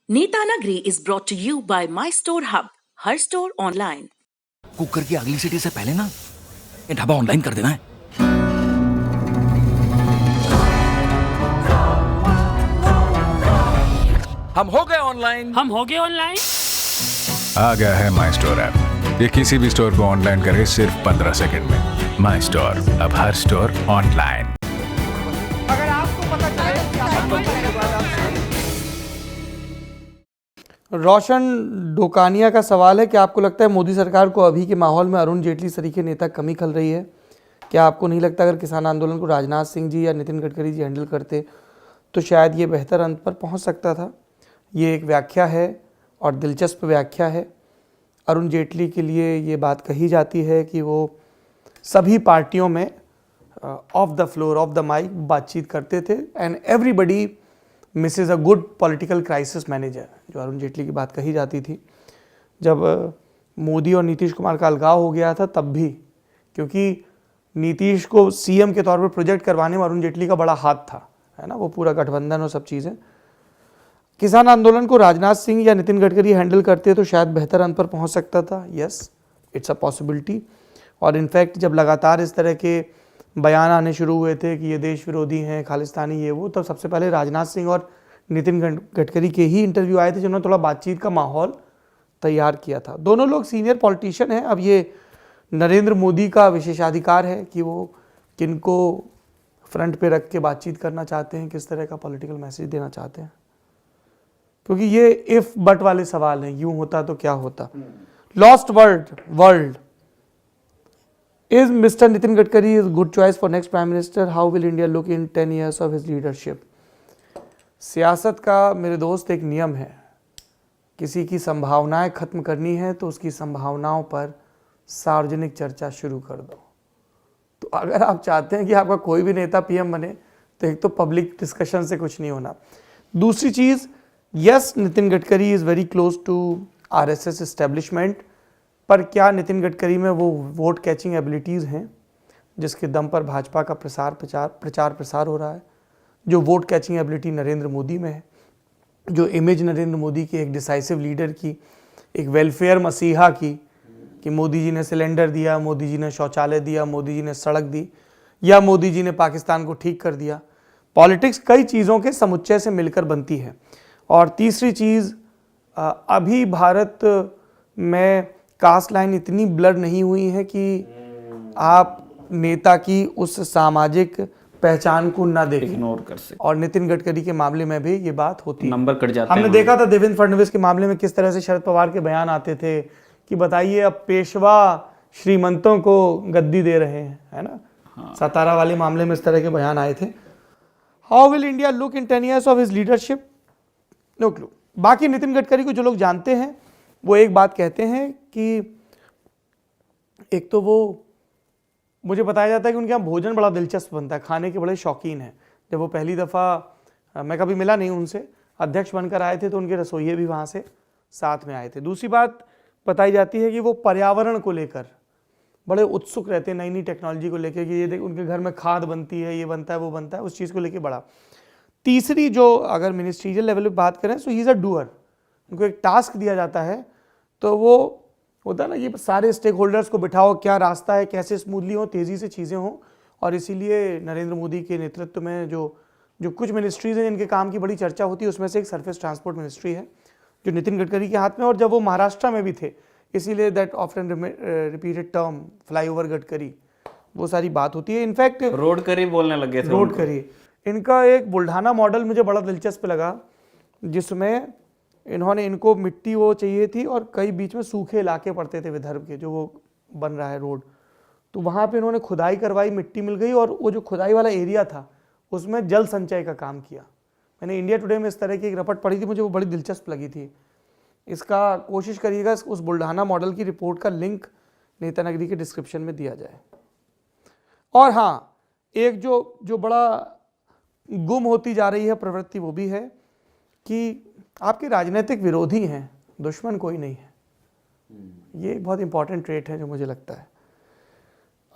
नीता नगरी is brought to you by My Store Hub, her store online. Cooker की अगली सीटी से पहले ना ये ढाबा ऑनलाइन कर देना है। हम हो गए ऑनलाइन। आ गया है माई स्टोर ऐप। ये किसी भी स्टोर को ऑनलाइन करे सिर्फ 15 सेकंड में। माई स्टोर, अब हर स्टोर ऑनलाइन। अगर आपको पता चले कि आपको रोशन डोकानिया का सवाल है कि आपको लगता है मोदी सरकार को अभी के माहौल में अरुण जेटली सरीखे नेता कमी खल रही है? क्या आपको नहीं लगता अगर किसान आंदोलन को राजनाथ सिंह जी या नितिन गडकरी जी हैंडल करते तो शायद ये बेहतर अंत पर पहुंच सकता था? ये एक व्याख्या है और दिलचस्प व्याख्या है। अरुण जेटली के लिए ये बात कही जाती है कि वो सभी पार्टियों में off the floor off the mic बातचीत करते थे and everybody misses a good political crisis manager, जो अरुण जेटली की बात कही जाती थी। जब मोदी और नीतीश कुमार का अलगाव हो गया था तब भी, क्योंकि नीतीश को सीएम के तौर पर प्रोजेक्ट करवाने में अरुण जेटली का बड़ा हाथ था, है ना, वो पूरा गठबंधन और सब चीज़ें। किसान आंदोलन को राजनाथ सिंह या नितिन गडकरी हैंडल करते तो शायद बेहतर अंत पर पहुंच सकता था। Yes, it's a possibility. और इनफैक्ट जब लगातार इस तरह के बयान आने शुरू हुए थे कि ये देश विरोधी हैं, खालिस्तानी, ये वो, तब सबसे पहले राजनाथ सिंह और नितिन गडकरी के ही इंटरव्यू आए थे जिन्होंने थोड़ा बातचीत का माहौल तैयार किया था। दोनों लोग सीनियर पॉलिटिशियन हैं। अब ये नरेंद्र मोदी का विशेषाधिकार है कि वो किनको फ्रंट पे रख के बातचीत करना चाहते हैं, किस तरह का पॉलिटिकल मैसेज देना चाहते हैं, क्योंकि ये इफ बट वाले सवाल हैं। यूं होता तो क्या होता। Lost world Is Mr. Nitin Gadkari is good choice for next Prime Minister? How will India look in 10 years of his leadership? सियासत का मेरे दोस्त एक नियम है, किसी की संभावनाएं खत्म करनी है तो उसकी संभावनाओं पर सार्वजनिक चर्चा शुरू कर दो। तो अगर आप चाहते हैं कि आपका कोई भी नेता पीएम बने तो एक तो पब्लिक डिस्कशन से कुछ नहीं होना। दूसरी चीज़, yes, Nitin Gadkari is very close to RSS establishment, पर क्या नितिन गडकरी में वो वोट कैचिंग एबिलिटीज़ हैं जिसके दम पर भाजपा का प्रचार प्रसार हो रहा है? जो vote catching ability Narendra Modi में है, जो इमेज नरेंद्र मोदी की एक डिसाइसिव लीडर की, एक वेलफेयर मसीहा की, कि मोदी जी ने सिलेंडर दिया, मोदी जी ने शौचालय दिया, मोदी जी ने सड़क दी, या मोदी जी ने पाकिस्तान को ठीक कर दिया। पॉलिटिक्स कई चीज़ों के समुच्चय से मिलकर बनती है। और तीसरी चीज़, अभी भारत में कास्ट लाइन इतनी ब्लर नहीं हुई है कि आप नेता की उस सामाजिक पहचान को ना देखें, इग्नोर कर सकते। और नितिन गडकरी के मामले में भी ये बात होती है, नंबर कट जाते हैं। हमने देखा था देवेंद्र फडणवीस के मामले में किस तरह से शरद पवार के बयान आते थे कि बताइए अब पेशवा श्रीमंतों को गद्दी दे रहे हैं, है ना। हाँ। सतारा वाले मामले में इस तरह के बयान आए थे। How will India look in 10 years of his leadership? No clue. बाकी नितिन गडकरी को जो लोग जानते हैं वो एक बात कहते हैं कि एक तो वो, मुझे बताया जाता है कि उनके यहाँ भोजन बड़ा दिलचस्प बनता है, खाने के बड़े शौकीन हैं। जब वो पहली दफ़ा, मैं कभी मिला नहीं उनसे, अध्यक्ष बनकर आए थे तो उनके रसोइये भी वहाँ से साथ में आए थे। दूसरी बात बताई जाती है कि वो पर्यावरण को लेकर बड़े उत्सुक रहते हैं, नई नई टेक्नोलॉजी को लेकर, कि ये देख उनके घर में खाद बनती है, ये बनता है, वो बनता है, उस चीज़ को लेकर बड़ा। तीसरी, जो अगर मिनिस्ट्रियल लेवल पर बात करें, सो ही इज़ अ डूअर। उनको एक टास्क दिया जाता है तो वो होता है ना, ये सारे स्टेक होल्डर्स को बिठाओ, क्या रास्ता है, कैसे स्मूथली हो, तेज़ी से चीज़ें हों। और इसीलिए नरेंद्र मोदी के नेतृत्व में जो कुछ मिनिस्ट्रीज़ हैं जिनके काम की बड़ी चर्चा होती है, उसमें से एक सरफेस ट्रांसपोर्ट मिनिस्ट्री है जो नितिन गडकरी के हाथ में। और जब वो महाराष्ट्र में भी थे, इसीलिए that often repeated term flyover Gadkari, वो सारी बात होती है। इनफैक्ट रोड करी बोलने लगे थे। रोड करी, इनका एक बुल्ढाना मॉडल मुझे बड़ा दिलचस्प लगा, जिसमें इनको मिट्टी वो चाहिए थी और कई बीच में सूखे इलाके पड़ते थे विदर्भ के, जो वो बन रहा है रोड, तो वहाँ पे इन्होंने खुदाई करवाई, मिट्टी मिल गई, और वो जो खुदाई वाला एरिया था उसमें जल संचय का काम किया। मैंने इंडिया टुडे में इस तरह की एक रिपोर्ट पढ़ी थी, मुझे वो बड़ी दिलचस्प लगी थी। इसका कोशिश करिएगा उस बुल्ढाना मॉडल की रिपोर्ट का लिंक नेता नगरी के डिस्क्रिप्शन में दिया जाए। और हाँ, एक जो बड़ा गुम होती जा रही है प्रवृत्ति, वो भी है कि आपके राजनीतिक विरोधी हैं, दुश्मन कोई नहीं है। ये एक बहुत इंपॉर्टेंट ट्रेट है जो मुझे लगता है।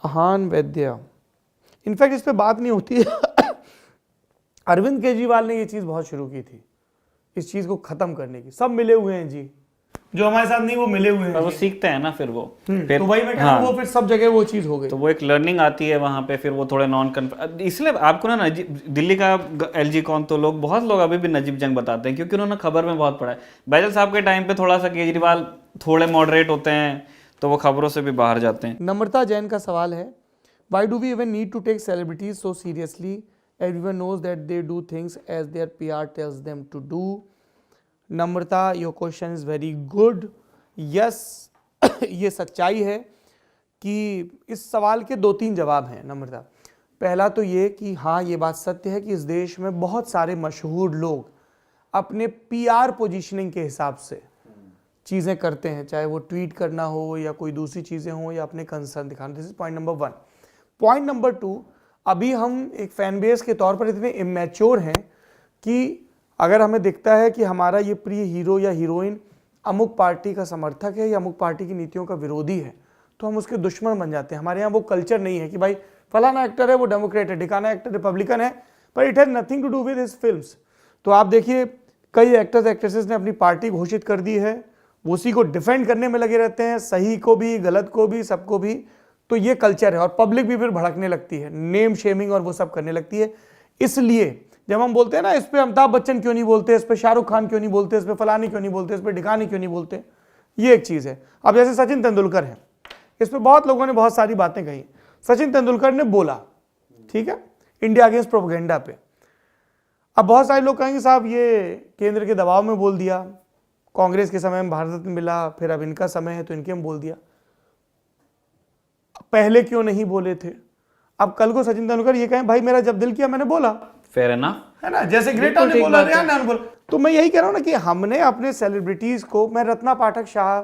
अहान वैद्य, इनफैक्ट इस पे बात नहीं होती है। अरविंद केजरीवाल ने ये चीज़ बहुत शुरू की थी, इस चीज़ को ख़त्म करने की। सब मिले हुए हैं जी, जो हमारे साथ नहीं वो मिले हुए हैं पर वो जी। सीखते हैं ना फिर वो फिर तो वही मैं कह रहा हूँ, वो फिर सब जगह वो चीज़ हो गई। तो वो एक लर्निंग आती है वहाँ पे, फिर वो थोड़े नॉन कन्फर्म, इसलिए आपको ना दिल्ली का एलजी कौन, तो लोग बहुत लोग अभी भी नजीब जंग बताते हैं क्योंकि उन्होंने खबर में बहुत पढ़ा है। बैजल साहब के टाइम पे थोड़ा सा केजरीवाल थोड़े मॉडरेट होते हैं तो वो खबरों से भी बाहर जाते हैं। नम्रता जैन का सवाल है, why do we even need to take celebrities so seriously, everyone knows that they do things as their PR tells them to do. Namrata, your question is very good. Yes, ये सच्चाई है कि इस सवाल के 2-3 जवाब हैं नम्रता। पहला तो ये कि हाँ, ये बात सत्य है कि इस देश में बहुत सारे मशहूर लोग अपने पीआर पोजीशनिंग के हिसाब से चीज़ें करते हैं, चाहे वो ट्वीट करना हो या कोई दूसरी चीज़ें हो या अपने कंसर्न दिखाना। This is point number 1। Point number 2, अभी हम एक फैन बेस के तौर पर इतने इमेच्योर हैं कि अगर हमें दिखता है कि हमारा ये प्रिय हीरो या हीरोइन अमुक पार्टी का समर्थक है या अमुक पार्टी की नीतियों का विरोधी है, तो हम उसके दुश्मन बन जाते हैं। हमारे यहाँ वो कल्चर नहीं है कि भाई फलाना एक्टर है वो डेमोक्रेट है, ढिकाना एक्टर रिपब्लिकन है, पर it has nothing to do with his films. तो आप देखिए, कई एक्टर्स एक्ट्रेसेस ने अपनी पार्टी घोषित कर दी है, वो उसी को डिफेंड करने में लगे रहते हैं, सही को भी, गलत को भी, सबको भी। तो ये कल्चर है और पब्लिक भी फिर भड़कने लगती है, नेम शेमिंग और वो सब करने लगती है। इसलिए जब हम बोलते हैं ना, इस पे अमिताभ बच्चन क्यों नहीं बोलते, इस पे शाहरुख खान क्यों नहीं बोलते, इस पे फलानी क्यों नहीं बोलते, इस पे ढिकानी क्यों नहीं बोलते, ये एक चीज़ है। अब जैसे सचिन तेंदुलकर है, इस पे बहुत लोगों ने बहुत सारी बातें कही। सचिन तेंदुलकर ने बोला, ठीक है, इंडिया अगेंस्ट प्रोपेगेंडा पे। अब बहुत सारे लोग कहेंगे साहब ये केंद्र के दबाव में बोल दिया, कांग्रेस के समय में भारत रत्न मिला, फिर अब इनका समय है तो इनके में बोल दिया, पहले क्यों नहीं बोले थे। अब कल को सचिन तेंदुलकर ये कहें भाई मेरा जब दिल किया मैंने बोला, फेयर एनफ है ना, जैसे ग्रेटा ने बोला, रेहाना ने बोला। तो मैं यही कह रहा हूं ना कि हमने अपने सेलिब्रिटीज को, मैं रत्ना पाठक शाह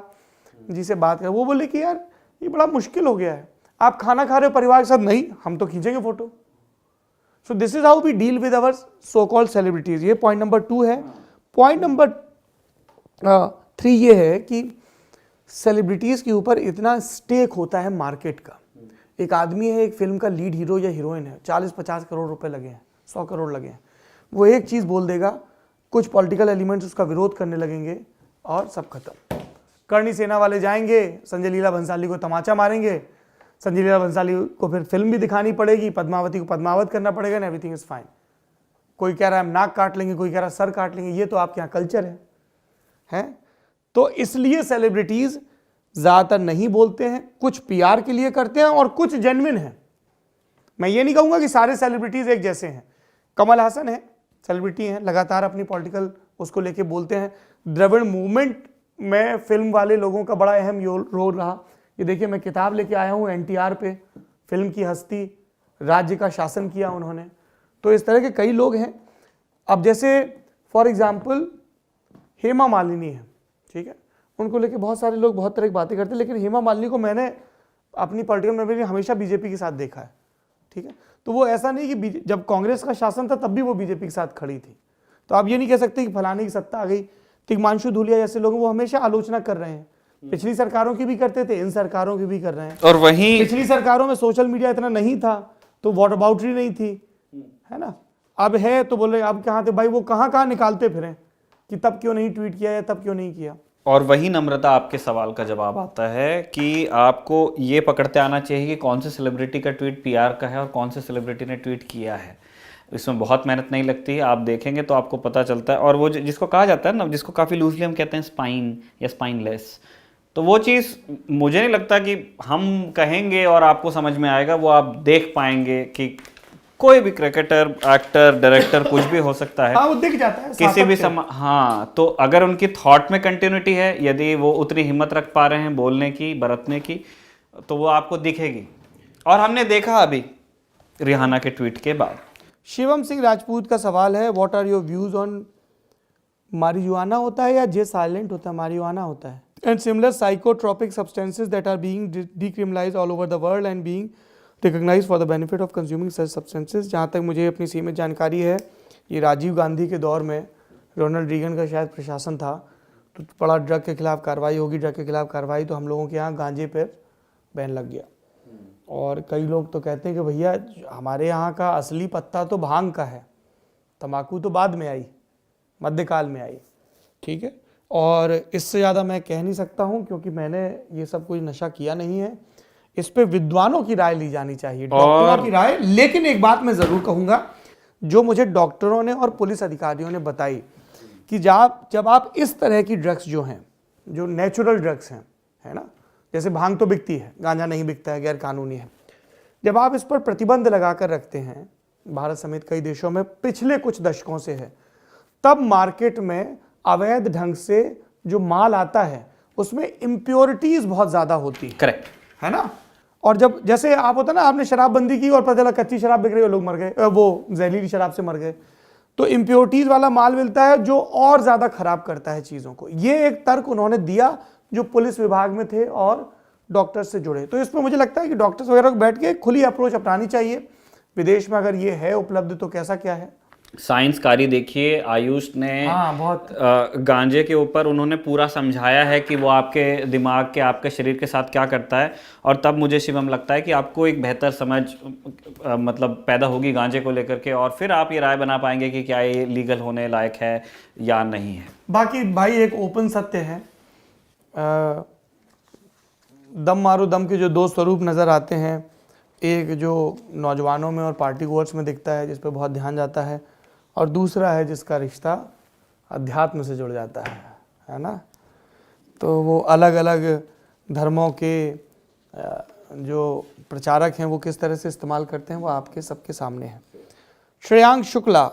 जी से बात कर, वो बोले कि यार ये बड़ा मुश्किल हो गया है, आप खाना खा रहे हो परिवार के साथ, नहीं हम तो खींचेंगे photo. So this is how we deal with our so called celebrities. ये पॉइंट नंबर 2 है। पॉइंट नंबर 3 ये है कि सेलिब्रिटीज के ऊपर इतना स्टेक होता है मार्केट का। एक आदमी है, एक फिल्म का लीड हीरो या हीरोइन है, 40-50 करोड़ रुपए लगे हैं, 100 करोड़ लगे हैं, वो एक चीज़ बोल देगा, कुछ पॉलिटिकल एलिमेंट्स उसका विरोध करने लगेंगे और सब खत्म। करणी सेना वाले जाएंगे, संजय लीला भंसाली को तमाचा मारेंगे, संजय लीला भंसाली को फिर फिल्म भी दिखानी पड़ेगी, पद्मावती को पद्मावत करना पड़ेगा, एंड एवरीथिंग इज फाइन। कोई कह रहा है हम नाक काट लेंगे, कोई कह रहा है सर काट लेंगे। ये तो आपके यहाँ कल्चर है? तो इसलिए सेलिब्रिटीज ज़्यादातर नहीं बोलते हैं, कुछ पीआर के लिए करते हैं और कुछ जेन्युइन हैं। मैं ये नहीं कहूँगा कि सारे सेलिब्रिटीज़ एक जैसे हैं। कमल हासन है, सेलिब्रिटी हैं, लगातार अपनी पॉलिटिकल उसको लेके बोलते हैं। द्रविड़ मूवमेंट में फिल्म वाले लोगों का बड़ा अहम रोल रहा। ये देखिए, मैं किताब लेके आया हूँ एनटीआर पे, फिल्म की हस्ती, राज्य का शासन किया उन्होंने। तो इस तरह के कई लोग हैं। अब जैसे फॉर एग्जाम्पल हेमा मालिनी है, ठीक है, उनको लेके बहुत सारे लोग बहुत तरह की बातें करते हैं, लेकिन हेमा मालिनी को मैंने अपनी पॉलिटिकल मेमोरी में हमेशा बीजेपी के साथ देखा है, ठीक है। तो वो ऐसा नहीं कि जब कांग्रेस का शासन था तब भी वो बीजेपी के साथ खड़ी थी। तो आप ये नहीं कह सकते कि फलाने की सत्ता आ गई। तिग्मांशु धूलिया जैसे लोग वो हमेशा आलोचना कर रहे हैं, पिछली सरकारों की भी करते थे, इन सरकारों की भी कर रहे हैं। और वहीं पिछली सरकारों में सोशल मीडिया इतना नहीं था तो वॉटर बाउंड्री नहीं थी, है ना, अब है तो बोल रहे अब कहाँ थे भाई, वो कहाँ निकालते फिरें कि तब क्यों नहीं ट्वीट किया या तब क्यों नहीं किया। और वही नम्रता आपके सवाल का जवाब आता है कि आपको ये पकड़ते आना चाहिए कि कौन से सेलिब्रिटी का ट्वीट पीआर का है और कौन से सेलिब्रिटी ने ट्वीट किया है। इसमें बहुत मेहनत नहीं लगती है, आप देखेंगे तो आपको पता चलता है। और वो जिसको कहा जाता है ना, जिसको काफ़ी लूजली हम कहते हैं स्पाइन या स्पाइनलेस, तो वो चीज़ मुझे नहीं लगता कि हम कहेंगे और आपको समझ में आएगा। वो आप देख पाएंगे कि कोई भी क्रिकेटर, एक्टर, डायरेक्टर कुछ भी हो सकता है, हाँ, वो दिख जाता है किसी भी हाँ, तो अगर उनकी थॉट में कंटिन्यूटी है, यदि वो उतनी हिम्मत रख पा रहे हैं बोलने की, बरतने की, तो वो आपको दिखेगी। और हमने देखा अभी रिहाना के ट्वीट के बाद। शिवम सिंह राजपूत का सवाल है, what are your views on marijuana होता है या जे साइलेंट होता है, मारिजुआना होता है, and similar psychotropic substances that are being decriminalised all over the world and being recognise for the benefit of consuming such substances. जहाँ तक मुझे अपनी सीमित जानकारी है, ये राजीव गांधी के दौर में, रोनाल्ड रीगन का शायद प्रशासन था, तो बड़ा ड्रग के खिलाफ कार्रवाई होगी, ड्रग के खिलाफ कार्रवाई, तो हम लोगों के यहाँ गांजे पर बैन लग गया। और कई लोग तो कहते हैं कि भैया हमारे यहाँ का असली पत्ता तो भांग का है, तंबाकू तो बाद में आई, मध्यकाल में आई, ठीक है। और इससे ज़्यादा मैं कह नहीं सकता हूँ क्योंकि मैंने ये सब कोई नशा किया नहीं है। इस पे विद्वानों की राय ली जानी चाहिए, डॉक्टरों की राय। लेकिन एक बात मैं ज़रूर कहूँगा, जो मुझे डॉक्टरों ने और पुलिस अधिकारियों ने बताई कि जब आप इस तरह की ड्रग्स जो हैं, जो नेचुरल ड्रग्स हैं, है ना, जैसे भांग तो बिकती है, गांजा नहीं बिकता है, गैर कानूनी है, जब आप इस पर प्रतिबंध लगा कर रखते हैं, भारत समेत कई देशों में पिछले कुछ दशकों से है, तब मार्केट में अवैध ढंग से जो माल आता है उसमें इम्प्योरिटीज बहुत ज़्यादा होती है, करेक्ट है ना। और जब जैसे आप होता ना, आपने शराबबंदी की और पता चला कच्ची शराब बिक रही है, लोग मर गए, वो जहरीली शराब से मर गए, तो इम्प्योरिटीज वाला माल मिलता है जो और ज़्यादा खराब करता है चीज़ों को। ये एक तर्क उन्होंने दिया जो पुलिस विभाग में थे और डॉक्टर्स से जुड़े। तो इसमें मुझे लगता है कि डॉक्टर्स वगैरह को बैठ के खुली अप्रोच अपनानी चाहिए। विदेश में अगर ये है उपलब्ध तो कैसा क्या है। साइंसकारी देखिए, आयुष ने बहुत गांजे के ऊपर उन्होंने पूरा समझाया है कि वो आपके दिमाग के, आपके शरीर के साथ क्या करता है, और तब मुझे शिवम लगता है कि आपको एक बेहतर समझ मतलब पैदा होगी गांजे को लेकर के, और फिर आप ये राय बना पाएंगे कि क्या ये लीगल होने लायक है या नहीं है। बाकी भाई एक ओपन सत्य है, दम मारो दम के जो दो स्वरूप नज़र आते हैं, एक जो नौजवानों में और पार्टी गोअर्स में दिखता है जिस पर बहुत ध्यान जाता है, और दूसरा है जिसका रिश्ता अध्यात्म से जुड़ जाता है ना। तो वो अलग अलग धर्मों के जो प्रचारक हैं वो किस तरह से इस्तेमाल करते हैं वो आपके सबके सामने है। श्रेयांक शुक्ला,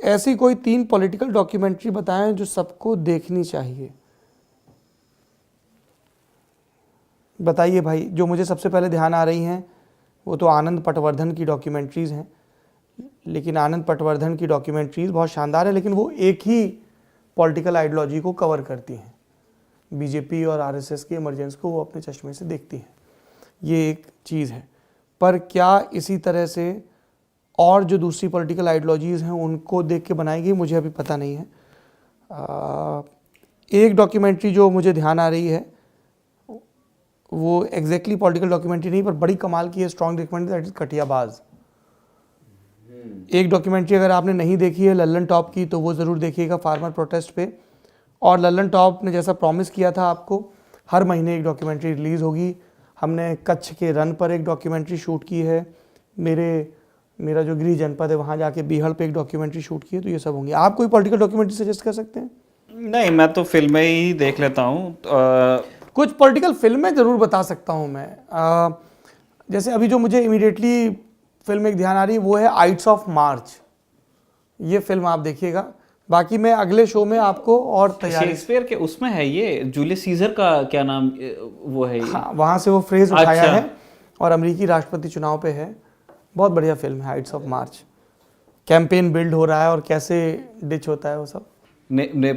ऐसी कोई 3 पॉलिटिकल डॉक्यूमेंट्री बताएं जो सबको देखनी चाहिए। बताइए भाई। जो मुझे सबसे पहले ध्यान आ रही हैं वो तो आनंद पटवर्धन की डॉक्यूमेंट्रीज़ हैं, लेकिन आनंद पटवर्धन की डॉक्यूमेंट्रीज़ बहुत शानदार है, लेकिन वो एक ही पॉलिटिकल आइडियोलॉजी को कवर करती हैं। बीजेपी और आरएसएस की इमरजेंस को वो अपने चश्मे से देखती हैं, ये एक चीज़ है। पर क्या इसी तरह से और जो दूसरी पॉलिटिकल आइडियोलॉजीज़ हैं उनको देख के बनाएगी, मुझे अभी पता नहीं है। एक डॉक्यूमेंट्री जो मुझे ध्यान आ रही है वो एग्जैक्टली पॉलिटिकल डॉक्यूमेंट्री नहीं पर बड़ी कमाल की है, स्ट्रॉन्ग रिकमेंड, दैट इज कटियाबाज। एक डॉक्यूमेंट्री अगर आपने नहीं देखी है लल्लन टॉप की तो वो ज़रूर देखिएगा, फार्मर प्रोटेस्ट पे। और लल्लन टॉप ने जैसा प्रॉमिस किया था आपको, हर महीने एक डॉक्यूमेंट्री रिलीज़ होगी। हमने कच्छ के रन पर एक डॉक्यूमेंट्री शूट की है, मेरा जो गृह जनपद है वहाँ जाके बीहड़ पे एक डॉक्यूमेंट्री शूट की है। तो ये सब होंगे। आप कोई पॉलिटिकल डॉक्यूमेंट्री सजेस्ट कर सकते हैं? नहीं, मैं तो फिल्में ही देख लेता हूँ। कुछ पॉलिटिकल फिल्में ज़रूर बता सकता हूँ मैं। जैसे अभी जो मुझे इमीडिएटली फिल्म एक ध्यान आ रही है वो है आइट्स ऑफ मार्च। ये फिल्म आप देखिएगा। बाकी मैं अगले शो में आपको और तैयारी, शेक्सपियर के उसमें है ये, जूलियस सीजर का क्या नाम वो है, हाँ, वहाँ से वो फ्रेज उठाया है और अमेरिकी राष्ट्रपति चुनाव पे है। बहुत बढ़िया फिल्म है आइट्स ऑफ मार्च। कैंपेन बिल्ड हो रहा है और कैसे डिच होता है वो सब।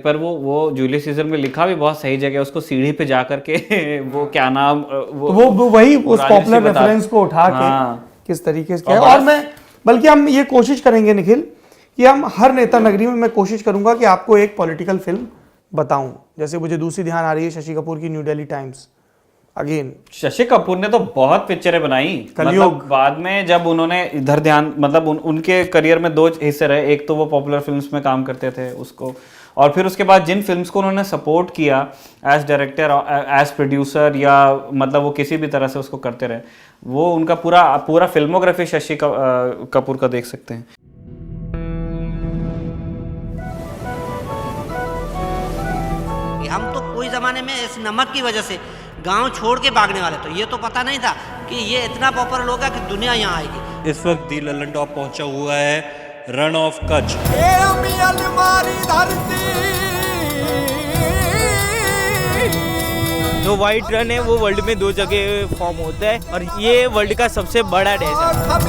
पर वो जूलियस सीजर में लिखा भी बहुत सही जगह, उसको सीढ़ी पे जा करके वो क्या नाम वो वही उस पॉपुलर रेफरेंस को उठा के किस तरीके से। और मैं बल्कि हम ये कोशिश करेंगे निखिल कि हम हर नेता नगरी में मैं कोशिश करूंगा कि आपको एक पॉलिटिकल फिल्म बताऊं। जैसे मुझे दूसरी ध्यान आ रही है शशि कपूर की new Delhi times. Again Shashi Kapoor ने तो बहुत पिक्चरें बनाई, मतलब बाद में जब उन्होंने इधर ध्यान, मतलब उनके करियर में 2 हिस्से रहे, एक तो वो पॉपुलर फिल्म्स में काम करते थे उसको, और फिर उसके बाद जिन फिल्म्स को उन्होंने सपोर्ट किया एज डायरेक्टर, एज प्रोड्यूसर, या मतलब वो किसी भी तरह से उसको करते रहे, वो उनका पूरा फिल्मोग्राफी शशि कपूर का देख सकते हैं। हम तो कोई ज़माने में इस नमक की वजह से गांव छोड़ के भागने वाले, तो ये तो पता नहीं था कि ये इतना पॉपुलर होगा कि दुनिया यहाँ आएगी। इस वक्त दी लल्लन टॉप पहुंचा हुआ है रन ऑफ कच्छ। जो वाइट रन है वो वर्ल्ड में 2 जगह फॉर्म होता है और ये वर्ल्ड का सबसे बड़ा डेजर्ट है।